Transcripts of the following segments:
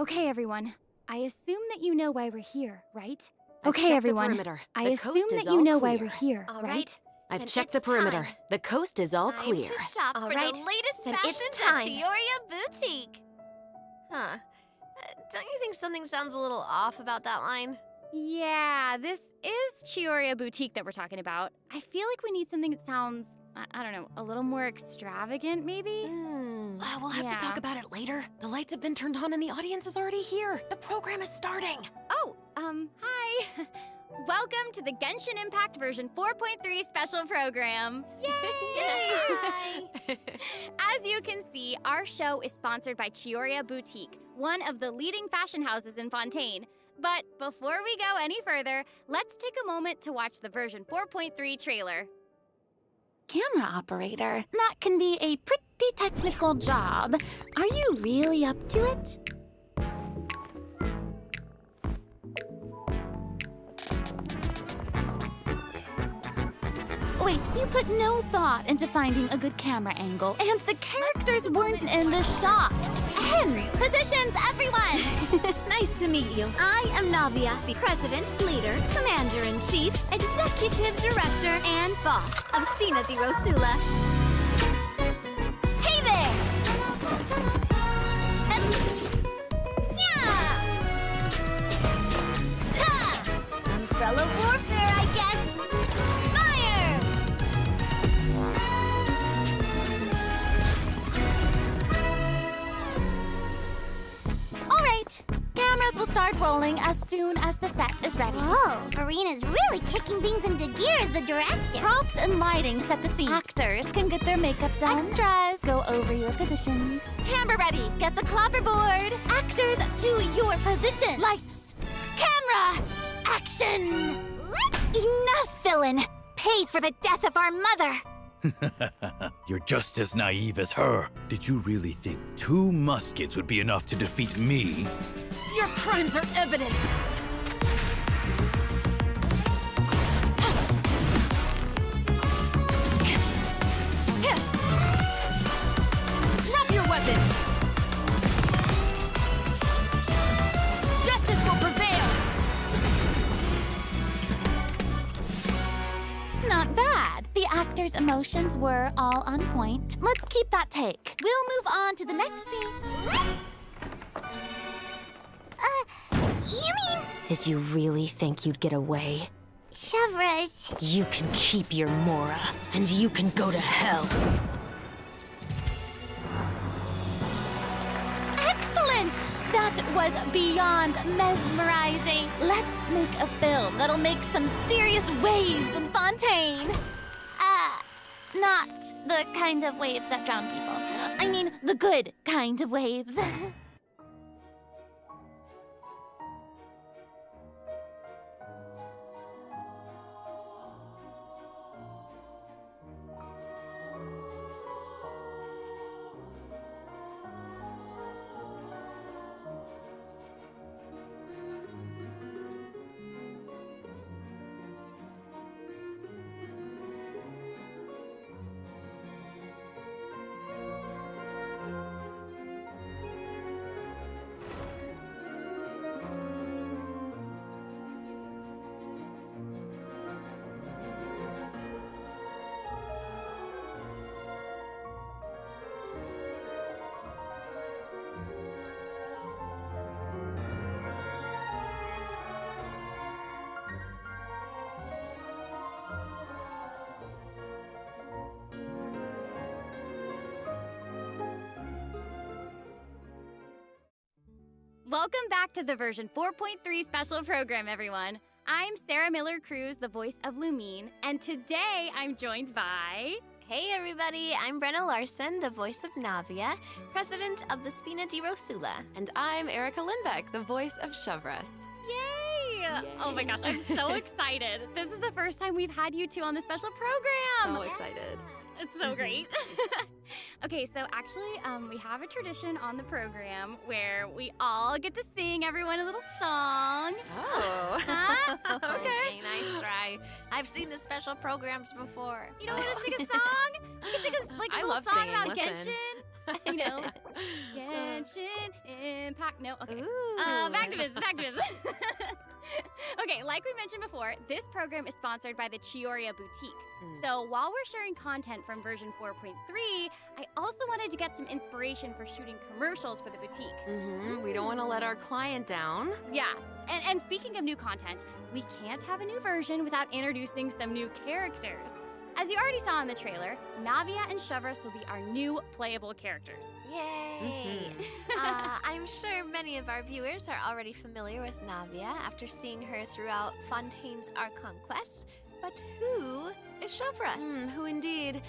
Okay, everyone. I assume that you know why we're here, right? I've Okay, checked everyone. the perimeter. I The assume coast that is you all know why clear. we're here, All right? right. I've Then checked the it's perimeter. time. The coast is all Time clear. to shop All for right, the latest then it's fashions at time. Chioria Boutique. Huh. Don't you think something sounds a little off about that line? Yeah, this is Chioria Boutique that we're talking about. I feel like we need something that sounds, I don't know, a little more extravagant, maybe? We'll have to talk Yeah. about it later. The lights have been turned on and the audience is already here. The program is starting. Oh, hi. Welcome to the Genshin Impact version 4.3 special program. Yay! Hi. As you can see, our show is sponsored by Chioria Boutique, one of the leading fashion houses in Fontaine. But before we go any further, let's take a moment to watch the version 4.3 trailer. Camera operator, that can be a pretty technical job. Are you really up to it? Wait, you put no thought into finding a good camera angle, and the characters weren't in the shots. Positions, everyone! Nice to meet you. I am Navia, the president, leader, commander-in-chief, executive director, and boss of Spina di Rosula. Hey there! Yeah! Ha! Umbrella warfare, I guess. Fire! All right, cameras will start rolling as soon as the set is ready. Whoa, Marina's really kicking things into gear as the director. Props and lighting set the scene. Actors can get their makeup done. Extras, go over your positions. Camera ready, get the clapperboard. Actors, to your position. Lights, camera, action. Enough, villain! Pay for the death of our mother! You're just as naive as her. Did you really think 2 muskets would be enough to defeat me? Your crimes are evident. Drop your weapons. Justice will prevail. Not bad. The actors' emotions were all on point. Let's keep that take. We'll move on to the next scene. You mean Did you really think you'd get away? Chevras? You can keep your Mora, and you can go to hell. Excellent! That was beyond mesmerizing. Let's make a film that'll make some serious waves in Fontaine. Not the kind of waves that drown people. I mean, the good kind of waves. Welcome back to the version 4.3 special program, everyone. I'm Sarah Miller-Cruz, the voice of Lumine, and today I'm joined by... Hey everybody, I'm Brenna Larson, the voice of Navia, president of the Spina di Rosula. And I'm Erica Lindbeck, the voice of Chevras. Yay! Oh my gosh, I'm so excited. This is the first time we've had you two on the special program. So excited. It's so great. Okay, so actually, we have a tradition on the program where we all get to sing everyone a little song. Oh. Huh? Okay, nice try. I've seen the special programs before. You don't want to sing a song? We can sing a, like a I little love song singing, about listen. Genshin. I know. Genshin Impact. No, okay. Ooh. Back to business. Okay, like we mentioned before, this program is sponsored by the Chioria Boutique. So while we're sharing content from version 4.3, I also wanted to get some inspiration for shooting commercials for the boutique. We don't want to let our client down. Yeah, and speaking of new content, we can't have a new version without introducing some new characters. As you already saw in the trailer, Navia and Chevros will be our new playable characters. Yay! I'm sure many of our viewers are already familiar with Navia after seeing her throughout Fontaine's Archon quests. But who is Chevros? Who indeed?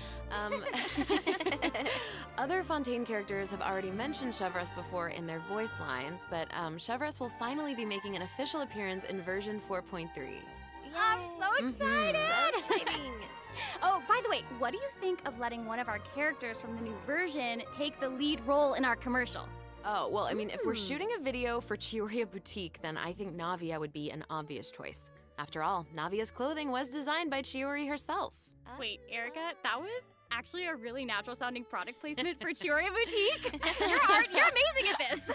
Other Fontaine characters have already mentioned Chevros before in their voice lines, but Chevros will finally be making an official appearance in version 4.3. I'm so excited! So exciting! Oh, by the way, what do you think of letting one of our characters from the new version take the lead role in our commercial? Oh, well, I mean, if we're shooting a video for Chioria Boutique, then I think Navia would be an obvious choice. After all, Navia's clothing was designed by Chiori herself. Wait, Erica, that was actually a really natural sounding product placement for Chioria Boutique. You're amazing at this.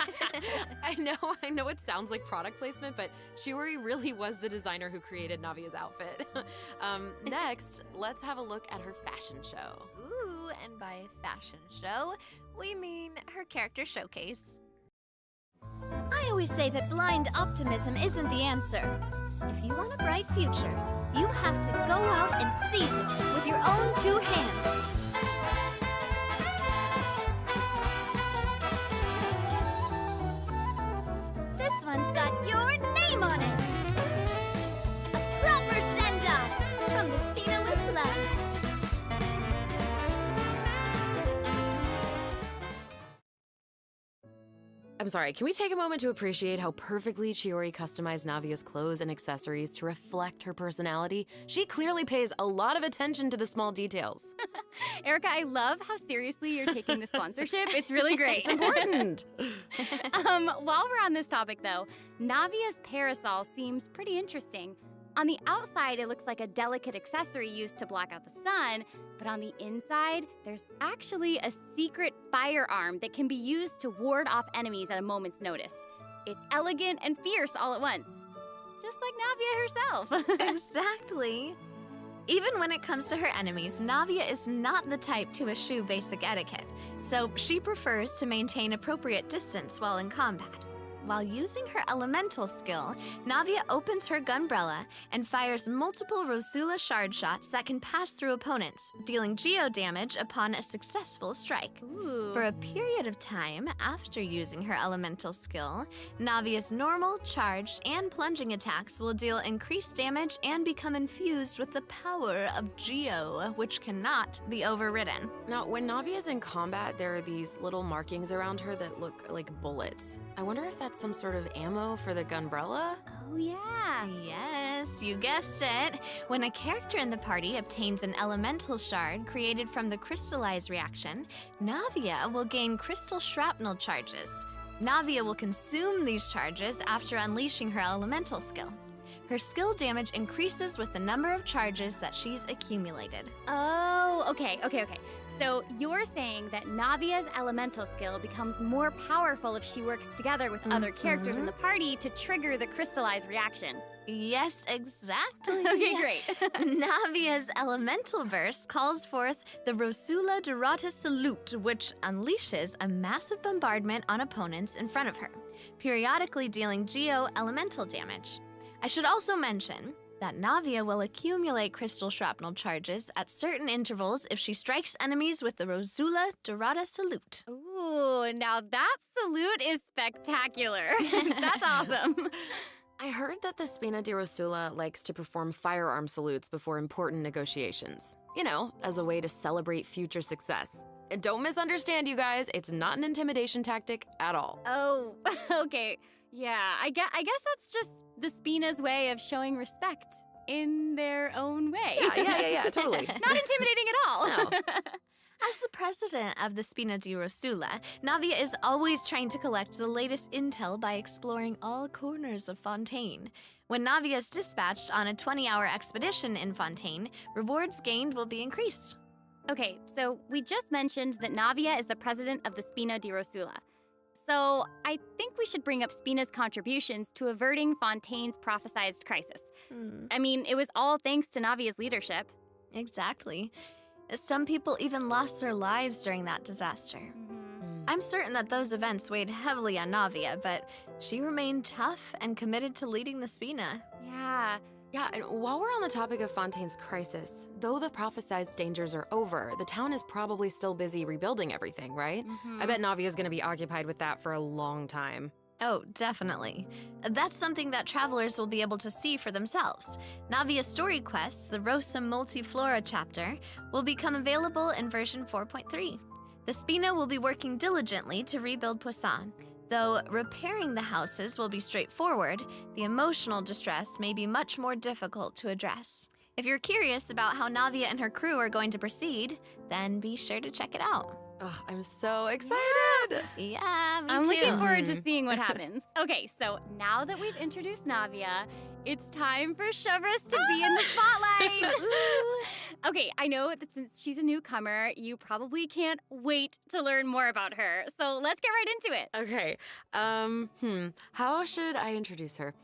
I know it sounds like product placement, but Chiori really was the designer who created Navia's outfit. Next, let's have a look at her fashion show. Ooh, and by fashion show, we mean her character showcase. I always say that blind optimism isn't the answer. If you want a bright future, you have to go out and seize it with your own two hands. This one's got your name on it. A proper send-off from the Spina with love. I'm sorry, can we take a moment to appreciate how perfectly Chiori customized Navia's clothes and accessories to reflect her personality? She clearly pays a lot of attention to the small details. Erica, I love how seriously you're taking the sponsorship. It's really great. It's important. While we're on this topic, though, Navia's parasol seems pretty interesting. On the outside, it looks like a delicate accessory used to block out the sun, but on the inside, there's actually a secret firearm that can be used to ward off enemies at a moment's notice. It's elegant and fierce all at once, just like Navia herself. Exactly. Even when it comes to her enemies, Navia is not the type to eschew basic etiquette, so she prefers to maintain appropriate distance while in combat. While using her elemental skill, Navia opens her gunbrella and fires multiple Rosula shard shots that can pass through opponents, dealing geo damage upon a successful strike. Ooh. For a period of time after using her elemental skill, Navia's normal, charged, and plunging attacks will deal increased damage and become infused with the power of Geo, which cannot be overridden. Now, when Navia's in combat, there are these little markings around her that look like bullets. I wonder if that's some sort of ammo for the gunbrella? Oh, yeah. Yes, you guessed it. When a character in the party obtains an elemental shard created from the crystallize reaction, Navia will gain crystal shrapnel charges. Navia will consume these charges after unleashing her elemental skill. Her skill damage increases with the number of charges that she's accumulated. Oh, okay. So you're saying that Navia's elemental skill becomes more powerful if she works together with other characters in the party to trigger the crystallize reaction. Yes, exactly. Okay, great. Navia's elemental burst calls forth the Rosula Dorata Salute, which unleashes a massive bombardment on opponents in front of her, periodically dealing geo elemental damage. I should also mention that Navia will accumulate crystal shrapnel charges at certain intervals if she strikes enemies with the Rosula Dorata Salute. Ooh, now that salute is spectacular. That's awesome. I heard that the Spina di Rosula likes to perform firearm salutes before important negotiations. You know, as a way to celebrate future success. And don't misunderstand, you guys, it's not an intimidation tactic at all. Oh, okay. Yeah, I guess that's just the Spina's way of showing respect in their own way. Yeah, totally. Not intimidating at all. No. As the president of the Spina di Rosula, Navia is always trying to collect the latest intel by exploring all corners of Fontaine. When Navia is dispatched on a 20-hour expedition in Fontaine, rewards gained will be increased. Okay, so we just mentioned that Navia is the president of the Spina di Rosula. So I think we should bring up Spina's contributions to averting Fontaine's prophesized crisis. I mean, it was all thanks to Navia's leadership. Exactly. Some people even lost their lives during that disaster. I'm certain that those events weighed heavily on Navia, but she remained tough and committed to leading the Spina. Yeah. Yeah, and while we're on the topic of Fontaine's crisis, though the prophesized dangers are over, the town is probably still busy rebuilding everything, right? I bet Navia's gonna be occupied with that for a long time. Oh, definitely. That's something that travelers will be able to see for themselves. Navia's story quests, the Rosa Multiflora chapter, will become available in version 4.3. The Spina will be working diligently to rebuild Poisson. Though repairing the houses will be straightforward, the emotional distress may be much more difficult to address. If you're curious about how Navia and her crew are going to proceed, then be sure to check it out. Oh, I'm so excited! Yeah, me I'm too. looking forward to seeing what happens. Okay, so now that we've introduced Navia, it's time for Chevreuse to be in the spotlight. Okay, I know that since she's a newcomer, you probably can't wait to learn more about her. So let's get right into it. Okay, how should I introduce her?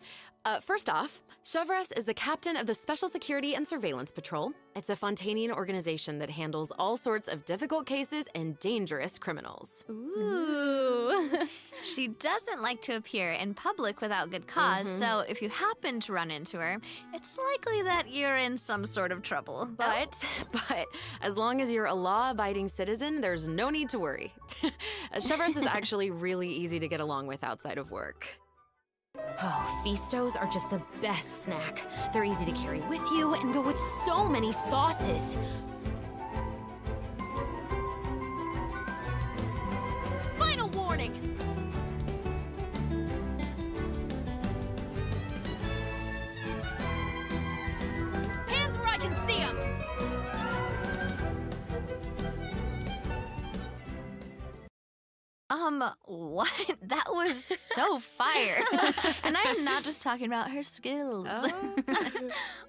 First off, Chevreuse is the captain of the Special Security and Surveillance Patrol. It's a Fontainian organization that handles all sorts of difficult cases and dangerous criminals. Ooh. She doesn't like to appear in public without good cause, so if you happen to run into her, it's likely that you're in some sort of trouble. But as long as you're a law-abiding citizen, there's no need to worry. Chevreuse is actually really easy to get along with outside of work. Oh, Feastos are just the best snack. They're easy to carry with you and go with so many sauces. Final warning! Hands where I can see them! What? That was so fire. And I am not just talking about her skills.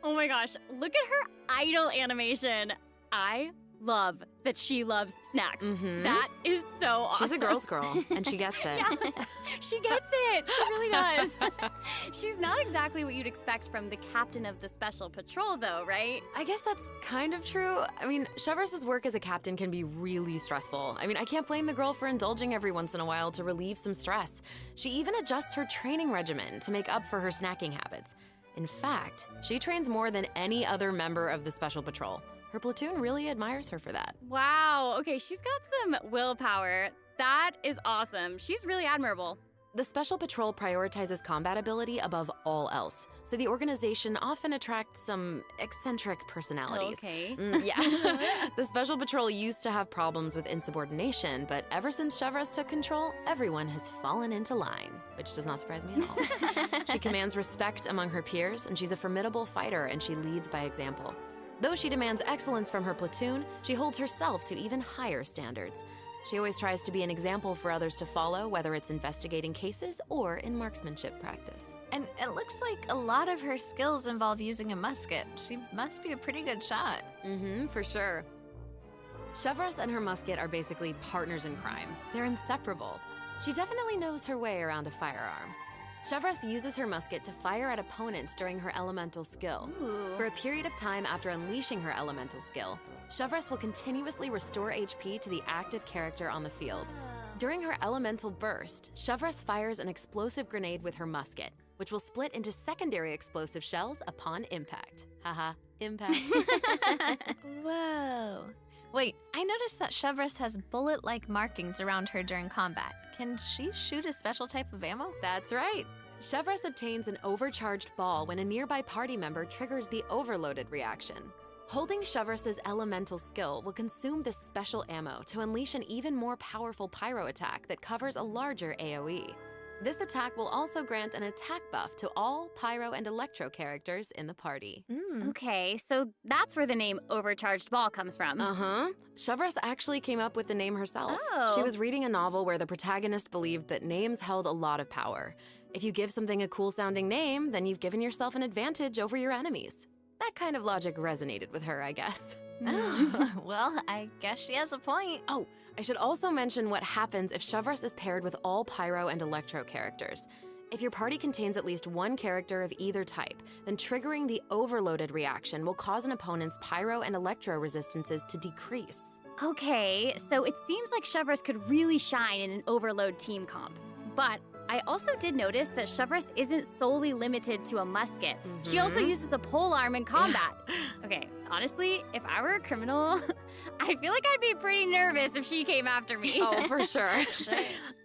Oh my gosh, look at her idol animation. I love that she loves snacks. That is so awesome. She's a girl's girl, and she gets it. Yeah, she gets it. She really does. She's not exactly what you'd expect from the captain of the Special Patrol, though, right? I guess that's kind of true. I mean, Chevreuse's work as a captain can be really stressful. I mean, I can't blame the girl for indulging every once in a while to relieve some stress. She even adjusts her training regimen to make up for her snacking habits. In fact, she trains more than any other member of the Special Patrol. Her platoon really admires her for that. Wow. Okay, she's got some willpower. That is awesome. She's really admirable. The Special Patrol prioritizes combat ability above all else, so the organization often attracts some eccentric personalities. Okay. Yeah. The Special Patrol used to have problems with insubordination, but ever since Chevreuse took control, everyone has fallen into line, which does not surprise me at all. She commands respect among her peers, and she's a formidable fighter, and she leads by example. Though she demands excellence from her platoon, she holds herself to even higher standards. She always tries to be an example for others to follow, whether it's investigating cases or in marksmanship practice. And it looks like a lot of her skills involve using a musket. She must be a pretty good shot. For sure. Chevreuse and her musket are basically partners in crime. They're inseparable. She definitely knows her way around a firearm. Chevreuse uses her musket to fire at opponents during her elemental skill. For a period of time after unleashing her elemental skill, Chevreuse will continuously restore HP to the active character on the field. During her elemental burst, Chevreuse fires an explosive grenade with her musket, which will split into secondary explosive shells upon impact. Haha, impact. Whoa. Wait, I noticed that Chevreuse has bullet-like markings around her during combat. Can she shoot a special type of ammo? That's right. Chevreuse obtains an overcharged ball when a nearby party member triggers the overloaded reaction. Holding Chevreuse's elemental skill will consume this special ammo to unleash an even more powerful pyro attack that covers a larger AoE. This attack will also grant an attack buff to all pyro and electro characters in the party. Okay, so that's where the name Overcharged Ball comes from. Chevreuse actually came up with the name herself. Oh. She was reading a novel where the protagonist believed that names held a lot of power. If you give something a cool-sounding name, then you've given yourself an advantage over your enemies. That kind of logic resonated with her, I guess. Well, I guess she has a point. Oh, I should also mention what happens if Shavras is paired with all Pyro and Electro characters. If your party contains at least one character of either type, then triggering the overloaded reaction will cause an opponent's Pyro and Electro resistances to decrease. Okay, so it seems like Shavras could really shine in an overload team comp. But I also did notice that Shavras isn't solely limited to a musket. She also uses a pole arm in combat. Okay, honestly, if I were a criminal, I feel like I'd be pretty nervous if she came after me. Oh, for sure.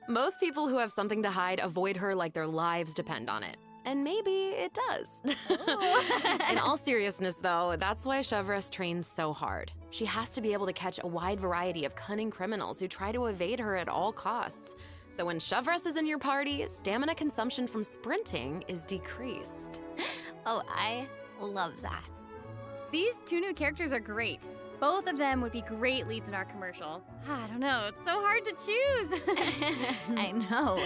Most people who have something to hide avoid her like their lives depend on it. And maybe it does. In all seriousness, though, that's why Shavras trains so hard. She has to be able to catch a wide variety of cunning criminals who try to evade her at all costs. So when Shavras is in your party, stamina consumption from sprinting is decreased. Oh, I love that. These two new characters are great. Both of them would be great leads in our commercial. I don't know, it's so hard to choose. I know.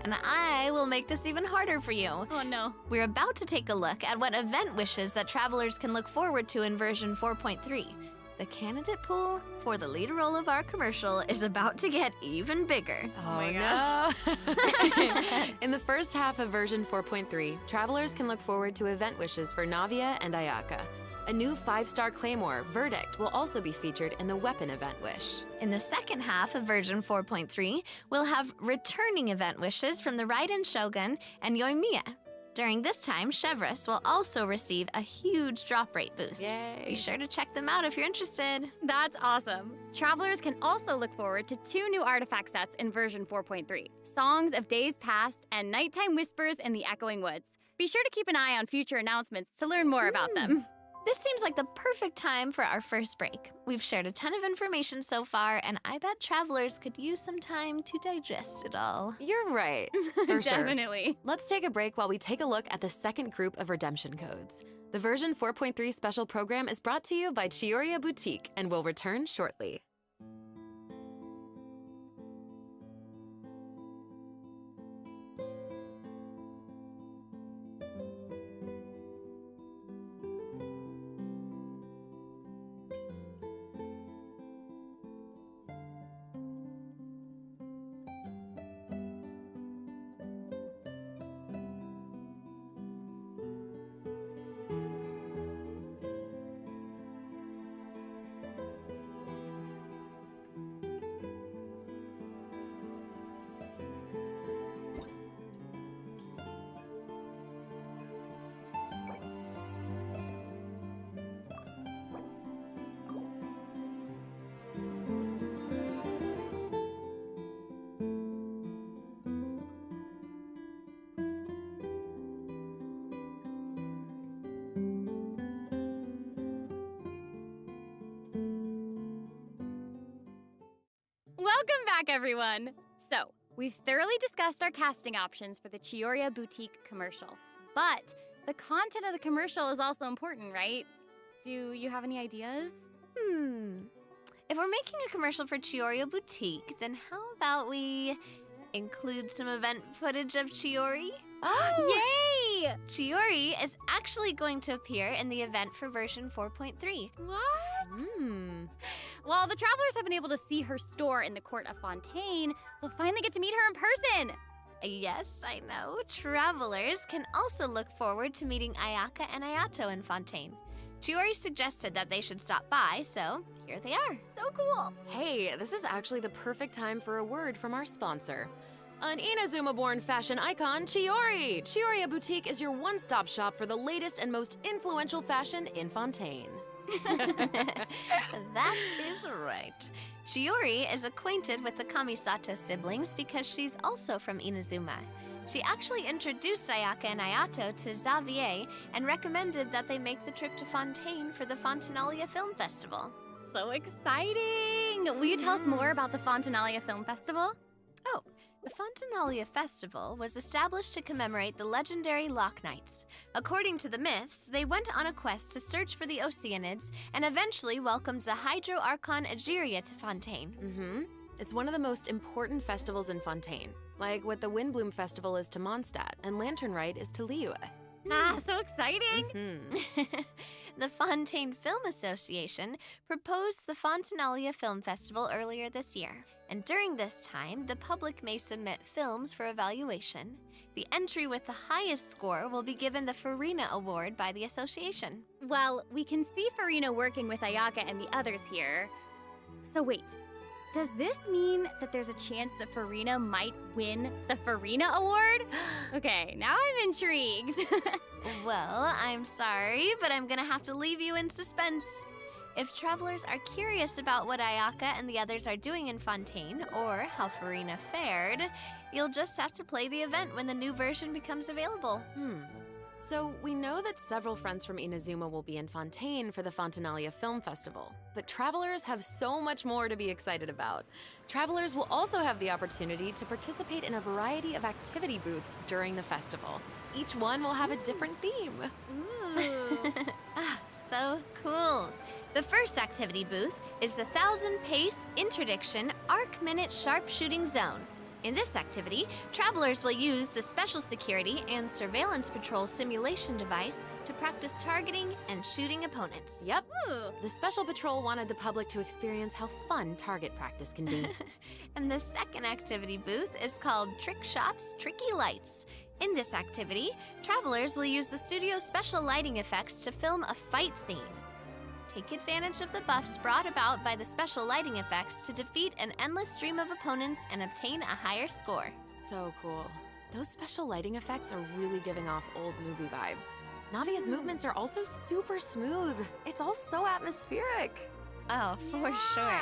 And I will make this even harder for you. Oh no. We're about to take a look at what event wishes that travelers can look forward to in version 4.3. The candidate pool for the lead role of our commercial is about to get even bigger. Oh my no. In the first half of version 4.3, travelers can look forward to event wishes for Navia and Ayaka. A new 5-star claymore, Verdict, will also be featured in the weapon event wish. In the second half of version 4.3, we'll have returning event wishes from the Raiden Shogun and Yoimiya. During this time, Shavras will also receive a huge drop rate boost. Yay. Be sure to check them out if you're interested. That's awesome. Travelers can also look forward to 2 new artifact sets in version 4.3, Songs of Days Past and Nighttime Whispers in the Echoing Woods. Be sure to keep an eye on future announcements to learn more about them. This seems like the perfect time for our first break. We've shared a ton of information so far, and I bet travelers could use some time to digest it all. You're right, for sure. Definitely. Let's take a break while we take a look at the second group of redemption codes. The version 4.3 special program is brought to you by Chioria Boutique and will return shortly. Welcome back, everyone. So, we've thoroughly discussed our casting options for the Chioria Boutique commercial. But the content of the commercial is also important, right? Do you have any ideas? If we're making a commercial for Chioria Boutique, then how about we include some event footage of Chiori? Yay! Chiori is actually going to appear in the event for version 4.3. What? Well, the travelers have been able to see her store in the court of Fontaine. They'll finally get to meet her in person. Yes, I know. Travelers can also look forward to meeting Ayaka and Ayato in Fontaine. Chiori suggested that they should stop by, so here they are. So cool. hey, this is actually the perfect time for a word from our sponsor. An Inazuma-born fashion icon, Chiori! Chioria Boutique is your one-stop shop for the latest and most influential fashion in Fontaine. That is right. Chiori is acquainted with the Kamisato siblings because she's also from Inazuma. She actually introduced Ayaka and Ayato to Xavier and recommended that they make the trip to Fontaine for the Fontanalia Film Festival. So exciting! Will you tell us more about the Fontanalia Film Festival? Oh, the Fontanalia Festival was established to commemorate the legendary Lock Knights. According to the myths, they went on a quest to search for the Oceanids and eventually welcomed the Hydro Archon Egeria to Fontaine. It's one of the most important festivals in Fontaine, like what the Windbloom Festival is to Mondstadt and Lantern Rite is to Liyue. Ah, so exciting! The Fontaine Film Association proposed the Fontinalia Film Festival earlier this year, and during this time, the public may submit films for evaluation. The entry with the highest score will be given the Farina Award by the association. Well, we can see Farina working with Ayaka and the others here. So wait, does this mean that there's a chance that Farina might win the Farina Award? Okay, now I'm intrigued. Well, I'm sorry, but I'm gonna have to leave you in suspense. If travelers are curious about what Ayaka and the others are doing in Fontaine, or how Farina fared, you'll just have to play the event when the new version becomes available. So we know that several friends from Inazuma will be in Fontaine for the Fontinalia Film Festival, but travelers have so much more to be excited about. Travelers will also have the opportunity to participate in a variety of activity booths during the festival. Each one will have a different theme. Ooh. So cool. The first activity booth is the 1000-pace interdiction arc minute sharpshooting zone. In this activity, travelers will use the Special Security and Surveillance Patrol simulation device to practice targeting and shooting opponents. Yep. The Special Patrol wanted the public to experience how fun target practice can be. And the second activity booth is called Trick Shots, Tricky Lights. In this activity, travelers will use the studio's special lighting effects to film a fight scene. Take advantage of the buffs brought about by the special lighting effects to defeat an endless stream of opponents and obtain a higher score. So cool. Those special lighting effects are really giving off old movie vibes. Navia's movements are also super smooth. It's all so atmospheric. Oh, for sure.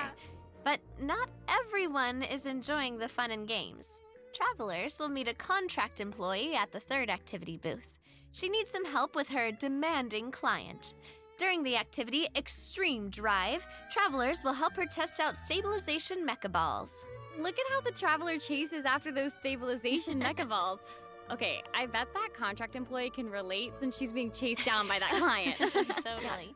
But not everyone is enjoying the fun and games. Travelers will meet a contract employee at the third activity booth. She needs some help with her demanding client. During the activity Extreme Drive, travelers will help her test out stabilization mecha balls. Look at how the traveler chases after those stabilization mecha balls. Okay, I bet that contract employee can relate since she's being chased down by that client. Totally.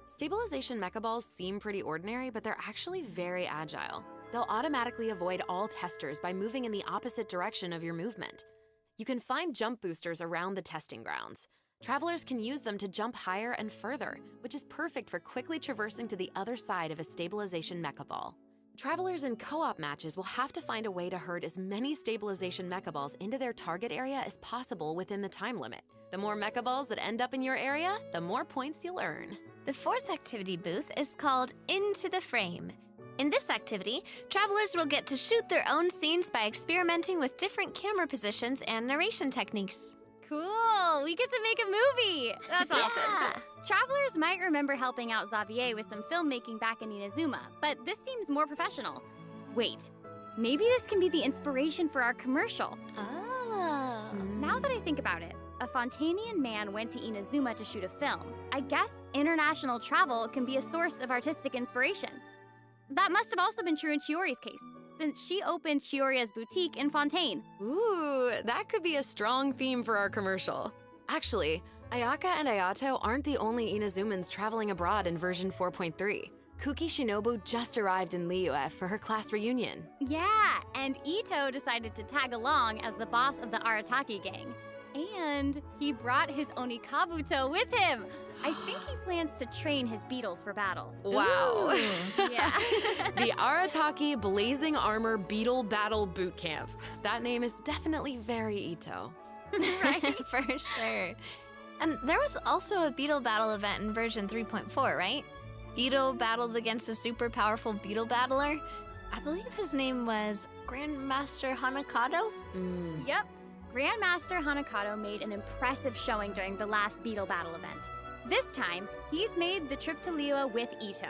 Stabilization mecha balls seem pretty ordinary, but they're actually very agile. They'll automatically avoid all testers by moving in the opposite direction of your movement. You can find jump boosters around the testing grounds. Travelers can use them to jump higher and further, which is perfect for quickly traversing to the other side of a stabilization mecha ball. Travelers in co-op matches will have to find a way to herd as many stabilization mecha balls into their target area as possible within the time limit. The more mecha balls that end up in your area, the more points you'll earn. The fourth activity booth is called Into the Frame. In this activity, travelers will get to shoot their own scenes by experimenting with different camera positions and narration techniques. Cool! We get to make a movie! That's awesome. Travelers might remember helping out Xavier with some filmmaking back in Inazuma, but this seems more professional. Wait, maybe this can be the inspiration for our commercial. Oh. Now that I think about it, a Fontainian man went to Inazuma to shoot a film. I guess international travel can be a source of artistic inspiration. That must have also been true in Chiori's case, since she opened Chioria's boutique in Fontaine. Ooh, that could be a strong theme for our commercial. Actually, Ayaka and Ayato aren't the only Inazumans traveling abroad in version 4.3. Kuki Shinobu just arrived in Liyue for her class reunion. Yeah, and Ito decided to tag along as the boss of the Arataki gang. And he brought his Onikabuto with him. I think he plans to train his beetles for battle. Wow. Yeah. The Arataki Blazing Armor Beetle Battle Boot Camp. That name is definitely very Ito. Right, for sure. And there was also a beetle battle event in version 3.4, right? Ito battles against a super powerful beetle battler. I believe his name was Grandmaster Hanakado? Yep. Grandmaster Hanakado made an impressive showing during the last beetle battle event. This time, he's made the trip to Liyue with Ito.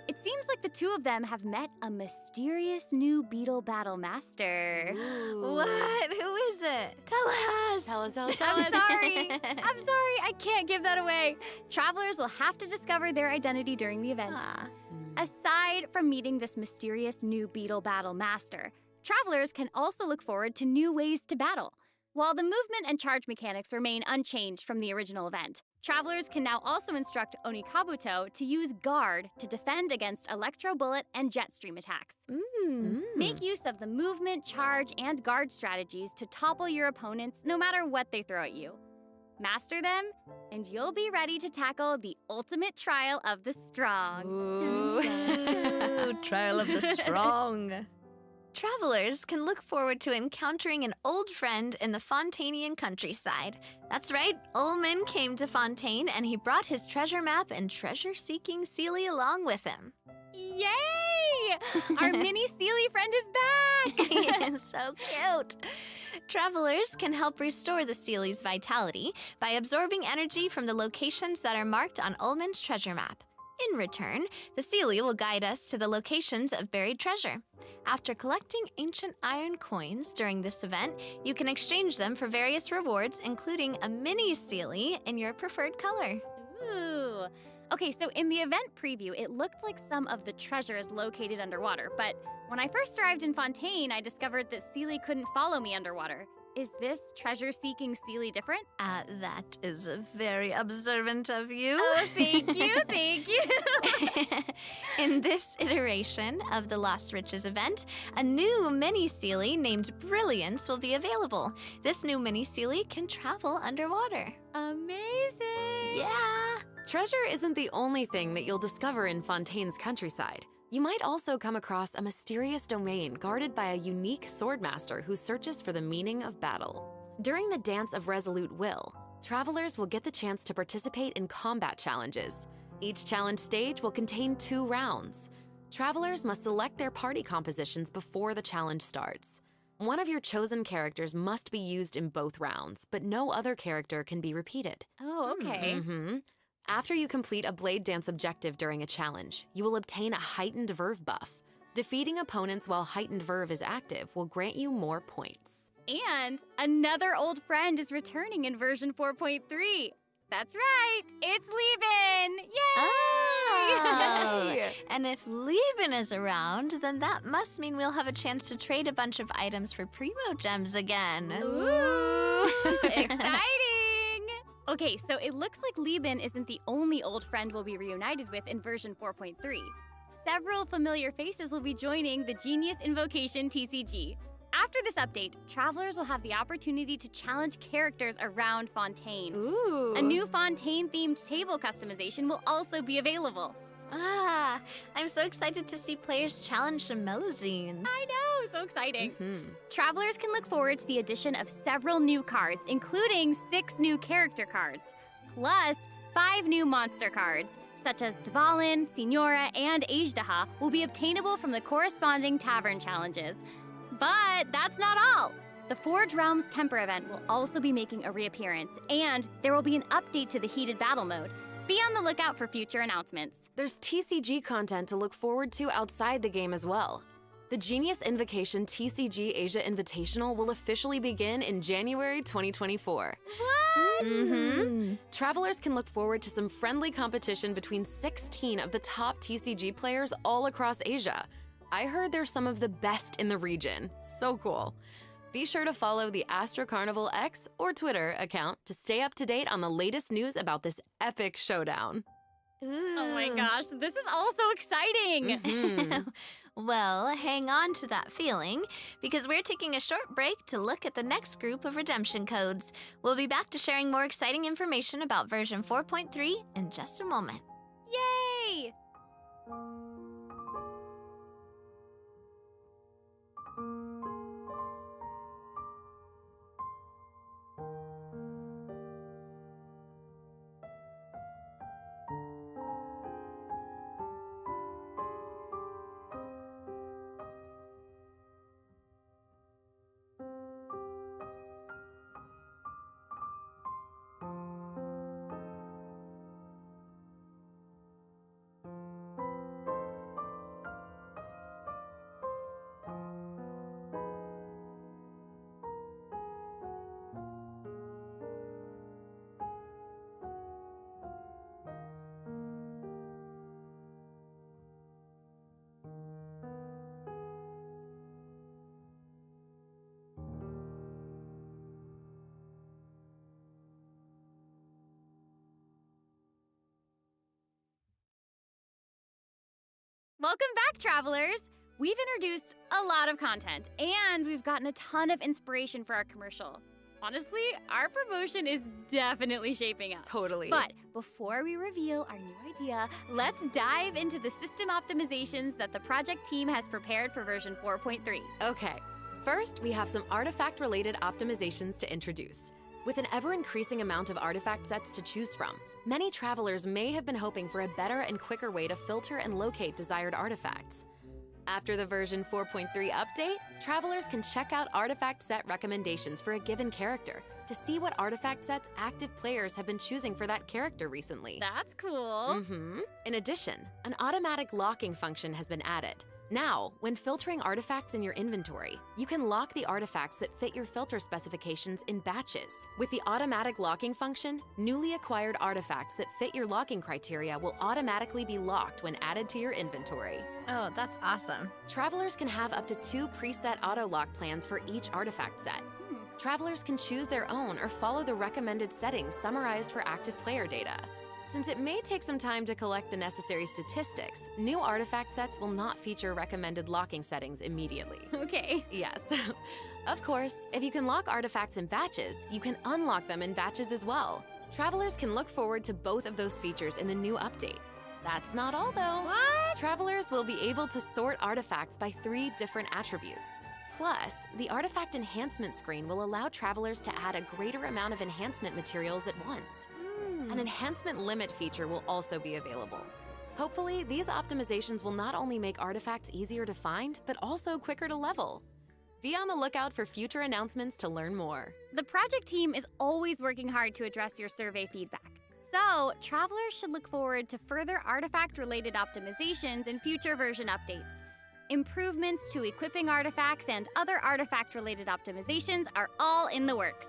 It seems like the two of them have met a mysterious new beetle battle master. Ooh. What? Who is it? Tell us! Tell us. I'm sorry. I can't give that away. Travelers will have to discover their identity during the event. Aside from meeting this mysterious new beetle battle master, travelers can also look forward to new ways to battle. While the movement and charge mechanics remain unchanged from the original event, travelers can now also instruct Onikabuto to use Guard to defend against Electro Bullet and Jet Stream attacks. Make use of the movement, charge, and guard strategies to topple your opponents no matter what they throw at you. Master them, and you'll be ready to tackle the ultimate trial of the strong. Ooh, trial of the strong. Travelers can look forward to encountering an old friend in the Fontanian countryside. That's right, Ullman came to Fontaine and he brought his treasure map and treasure-seeking Seelie along with him. Yay! Our mini Seelie friend is back! So cute. Travelers can help restore the Seelie's vitality by absorbing energy from the locations that are marked on Ullman's treasure map. In return, the Seelie will guide us to the locations of buried treasure. After collecting ancient iron coins during this event, you can exchange them for various rewards, including a mini Seelie in your preferred color. Ooh. Okay, so in the event preview, it looked like some of the treasure is located underwater, but when I first arrived in Fontaine, I discovered that Seelie couldn't follow me underwater. Is this treasure-seeking Seelie different? That is very observant of you. Oh, thank you, thank you. In this iteration of the Lost Riches event, a new mini Seelie named Brilliance will be available. This new mini Seelie can travel underwater. Amazing! Yeah! Treasure isn't the only thing that you'll discover in Fontaine's countryside. You might also come across a mysterious domain guarded by a unique swordmaster who searches for the meaning of battle. During the Dance of Resolute Will, travelers will get the chance to participate in combat challenges. Each challenge stage will contain 2 rounds. Travelers must select their party compositions before the challenge starts. One of your chosen characters must be used in both rounds, but no other character can be repeated. Oh, okay. After you complete a Blade Dance objective during a challenge, you will obtain a heightened verve buff. Defeating opponents while heightened verve is active will grant you more points. And another old friend is returning in version 4.3. That's right, it's Lieben! Yay! Oh. And if Lieben is around, then that must mean we'll have a chance to trade a bunch of items for Primo Gems again. Ooh, exciting! Okay, so it looks like Lieben isn't the only old friend we'll be reunited with in version 4.3. Several familiar faces will be joining the Genius Invocation TCG. After this update, travelers will have the opportunity to challenge characters around Fontaine. Ooh. A new Fontaine-themed table customization will also be available. I'm so excited to see players challenge some Melazines. I know, so exciting. Travelers can look forward to the addition of several new cards, including 6 new character cards, plus 5 new monster cards, such as Dvalin, Signora, and Ajdaha, will be obtainable from the corresponding tavern challenges. But that's not all. The Forge Realms Temper event will also be making a reappearance, and there will be an update to the Heated Battle mode. Be on the lookout for future announcements. There's TCG content to look forward to outside the game as well. The Genius Invocation TCG Asia Invitational will officially begin in January 2024. What? Travelers can look forward to some friendly competition between 16 of the top TCG players all across Asia. I heard they're some of the best in the region. So cool. Be sure to follow the Astro Carnival X or Twitter account to stay up to date on the latest news about this epic showdown. Oh my gosh, this is all so exciting! Well, hang on to that feeling, because we're taking a short break to look at the next group of redemption codes. We'll be back to sharing more exciting information about version 4.3 in just a moment. Yay! Welcome back, travelers! We've introduced a lot of content, and we've gotten a ton of inspiration for our commercial. Honestly, our promotion is definitely shaping up. Totally. But before we reveal our new idea, let's dive into the system optimizations that the project team has prepared for version 4.3. Okay, first we have some artifact-related optimizations to introduce. With an ever-increasing amount of artifact sets to choose from, many travelers may have been hoping for a better and quicker way to filter and locate desired artifacts. After the version 4.3 update, travelers can check out artifact set recommendations for a given character to see what artifact sets active players have been choosing for that character recently. That's cool. In addition, an automatic locking function has been added. Now, when filtering artifacts in your inventory, you can lock the artifacts that fit your filter specifications in batches. With the automatic locking function, newly acquired artifacts that fit your locking criteria will automatically be locked when added to your inventory. Oh, that's awesome. Travelers can have up to 2 preset auto-lock plans for each artifact set. Travelers can choose their own or follow the recommended settings summarized for active player data. Since it may take some time to collect the necessary statistics, new artifact sets will not feature recommended locking settings immediately. Okay. Yes. Of course, if you can lock artifacts in batches, you can unlock them in batches as well. Travelers can look forward to both of those features in the new update. That's not all though. What? Travelers will be able to sort artifacts by 3 different attributes. Plus, the artifact enhancement screen will allow travelers to add a greater amount of enhancement materials at once. An enhancement limit feature will also be available. Hopefully, these optimizations will not only make artifacts easier to find, but also quicker to level. Be on the lookout for future announcements to learn more. The project team is always working hard to address your survey feedback. So, travelers should look forward to further artifact-related optimizations in future version updates. Improvements to equipping artifacts and other artifact-related optimizations are all in the works.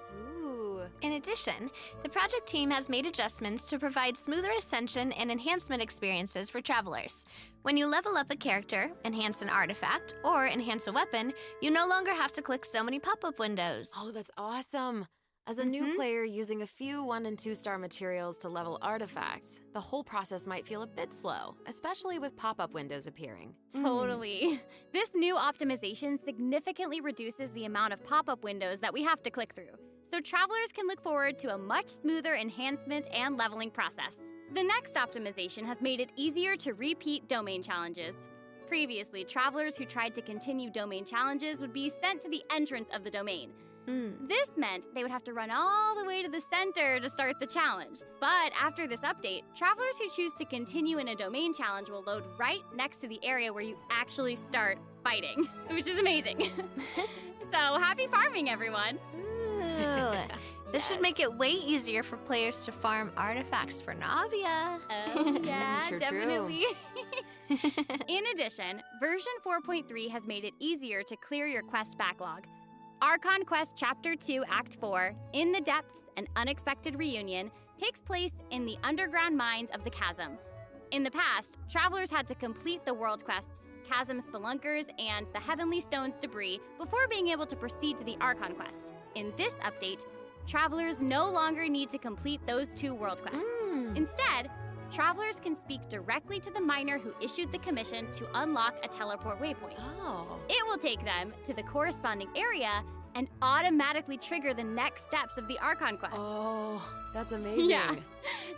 In addition, the project team has made adjustments to provide smoother ascension and enhancement experiences for travelers. When you level up a character, enhance an artifact, or enhance a weapon, you no longer have to click so many pop-up windows. Oh, that's awesome! As a new player using a few 1- and 2-star materials to level artifacts, the whole process might feel a bit slow, especially with pop-up windows appearing. Totally. This new optimization significantly reduces the amount of pop-up windows that we have to click through, so travelers can look forward to a much smoother enhancement and leveling process. The next optimization has made it easier to repeat domain challenges. Previously, travelers who tried to continue domain challenges would be sent to the entrance of the domain. This meant they would have to run all the way to the center to start the challenge. But after this update, travelers who choose to continue in a domain challenge will load right next to the area where you actually start fighting, which is amazing. So happy farming, everyone! Ooh. This should make it way easier for players to farm artifacts for Navia. Oh, yeah, True. definitely. In addition, version 4.3 has made it easier to clear your quest backlog. Archon Quest Chapter 2, Act 4, In the Depths, An Unexpected Reunion, takes place in the underground mines of the Chasm. In the past, travelers had to complete the world quests, Chasm Spelunkers, and the Heavenly Stones debris before being able to proceed to the Archon Quest. In this update, travelers no longer need to complete those 2 world quests. Instead, travelers can speak directly to the miner who issued the commission to unlock a teleport waypoint. Oh. It will take them to the corresponding area and automatically trigger the next steps of the Archon Quest. Oh, that's amazing. Yeah.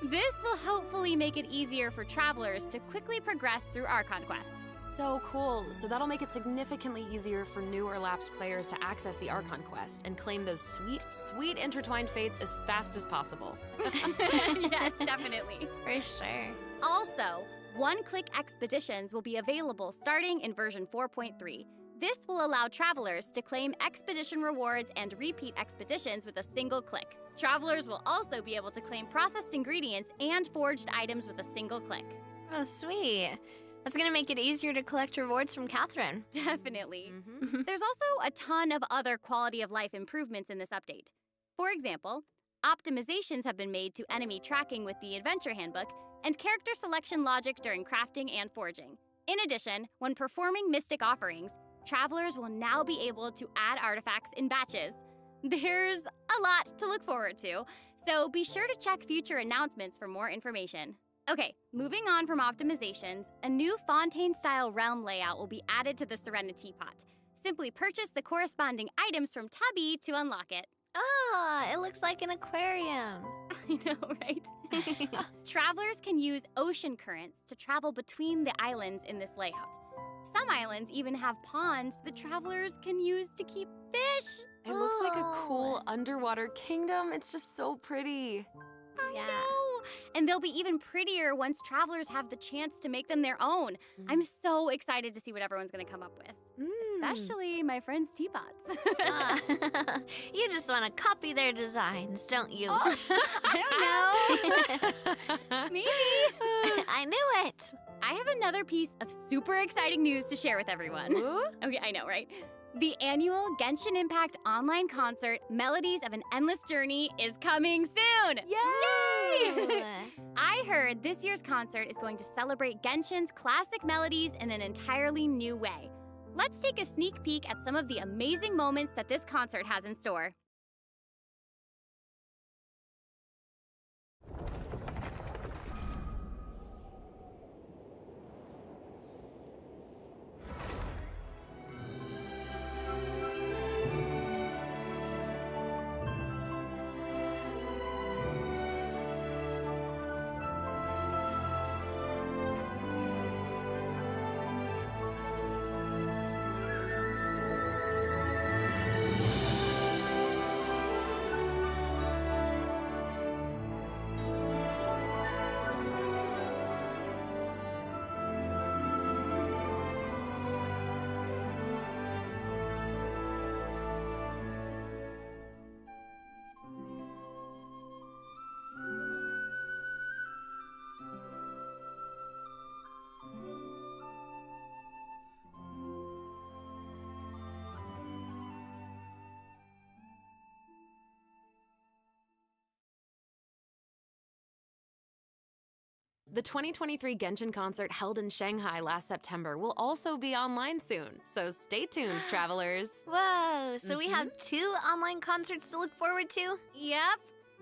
This will hopefully make it easier for travelers to quickly progress through Archon quests. So cool. So that'll make it significantly easier for new or lapsed players to access the Archon Quest and claim those sweet, sweet intertwined fates as fast as possible. Yes, definitely. For sure. Also, one-click expeditions will be available starting in version 4.3. This will allow travelers to claim expedition rewards and repeat expeditions with a single click. Travelers will also be able to claim processed ingredients and forged items with a single click. Oh, sweet. That's gonna make it easier to collect rewards from Catherine. Definitely. There's also a ton of other quality of life improvements in this update. For example, optimizations have been made to enemy tracking with the Adventure Handbook and character selection logic during crafting and forging. In addition, when performing mystic offerings, travelers will now be able to add artifacts in batches. There's a lot to look forward to, so be sure to check future announcements for more information. Okay, moving on from optimizations, a new Fontaine-style realm layout will be added to the Serenity Pot. Simply purchase the corresponding items from Tubby to unlock it. Ah, it looks like an aquarium. I know, right? Travelers can use ocean currents to travel between the islands in this layout. Some islands even have ponds that travelers can use to keep fish. It looks like a cool Oh. underwater kingdom. It's just so pretty. Yeah. No. And they'll be even prettier once travelers have the chance to make them their own. I'm so excited to see what everyone's going to come up with. Especially my friends' teapots. Ah, you just want to copy their designs, don't you? I don't know. Maybe. I knew it. I have another piece of super exciting news to share with everyone. Ooh. Okay, I know, right? The annual Genshin Impact online concert, Melodies of an Endless Journey, is coming soon! Yay! I heard this year's concert is going to celebrate Genshin's classic melodies in an entirely new way. Let's take a sneak peek at some of the amazing moments that this concert has in store. The 2023 Genshin concert held in Shanghai last September will also be online soon, so stay tuned, travelers. Whoa, so we have 2 online concerts to look forward to? Yep.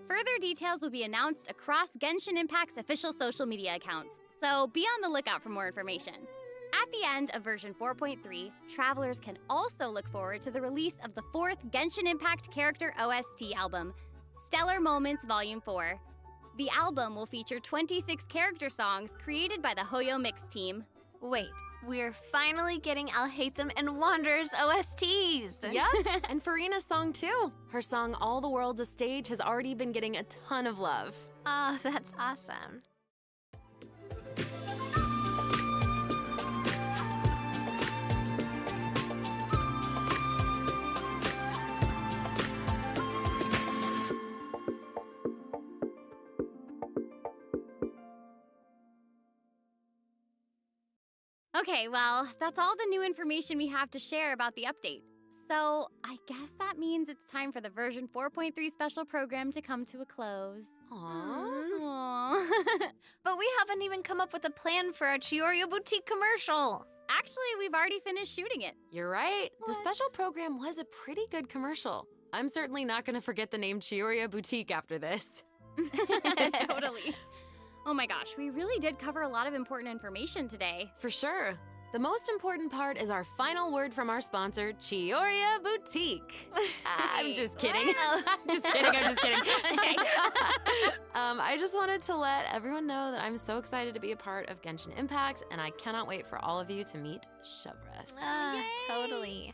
Further details will be announced across Genshin Impact's official social media accounts, so be on the lookout for more information. At the end of version 4.3, travelers can also look forward to the release of the 4th Genshin Impact character OST album, Stellar Moments Volume 4. The album will feature 26 character songs created by the Hoyo Mix team. Wait, we're finally getting Alhaitham and Wanderer's OSTs. Yep, and Farina's song too. Her song All the World's a Stage has already been getting a ton of love. Oh, that's awesome. Okay, well, that's all the new information we have to share about the update. So, I guess that means it's time for the version 4.3 special program to come to a close. Aww. Aww. But we haven't even come up with a plan for our Chiorio Boutique commercial. Actually, we've already finished shooting it. You're right. The What? special program was a pretty good commercial. I'm certainly not going to forget the name Chioria Boutique after this. Totally. Oh my gosh, we really did cover a lot of important information today. For sure. The most important part is our final word from our sponsor, Chioria Boutique. I'm just kidding. Wow. I'm just kidding. I just wanted to let everyone know that I'm so excited to be a part of Genshin Impact, and I cannot wait for all of you to meet Chevres. Ah, totally.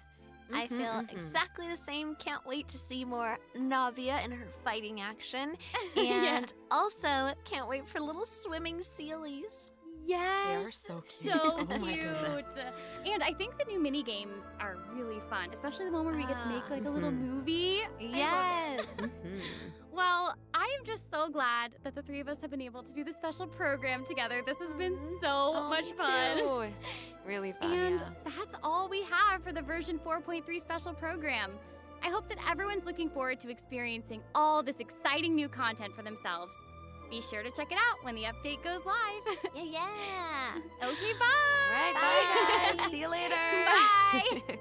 I Mhm, feel mhm. exactly the same. Can't wait to see more Navia in her fighting action. Yeah. And also, can't wait for little swimming sealies. Yes. They are so cute. So Oh my cute. goodness. And I think the new mini games are really fun, especially the one where we get to make like a little Mhm. movie. I love it. Yes. Mhm. Well, I am just so glad that the 3 of us have been able to do this special program together. This has been so much Me fun. too. Really fun, And yeah. that's all we have for the version 4.3 special program. I hope that everyone's looking forward to experiencing all this exciting new content for themselves. Be sure to check it out when the update goes live. Yeah. Okay, bye. All right, bye guys. See you later. Bye.